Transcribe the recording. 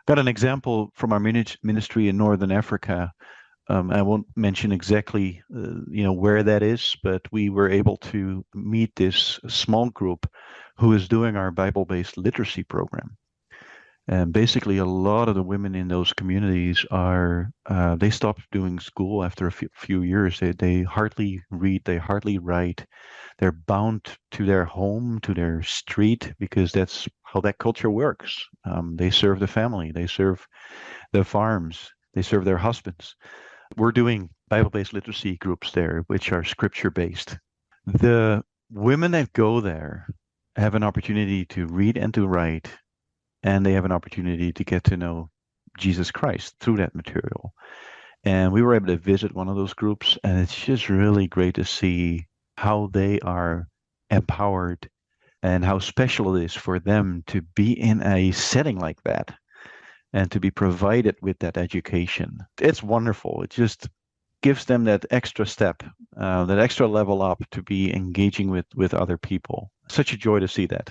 Got an example from our ministry in Northern Africa. I won't mention exactly, where that is, but we were able to meet this small group who is doing our Bible-based literacy program. And basically, a lot of the women in those communities they stopped doing school after a few years. They hardly read, they hardly write. They're bound to their home, to their street, because that's how that culture works. They serve the family, they serve the farms, they serve their husbands. We're doing Bible-based literacy groups there, which are scripture-based. The women that go there have an opportunity to read and to write, and they have an opportunity to get to know Jesus Christ through that material. And we were able to visit one of those groups, and it's just really great to see how they are empowered and how special it is for them to be in a setting like that and to be provided with that education. It's wonderful. It just gives them that extra step, that extra level up to be engaging with other people. Such a joy to see that.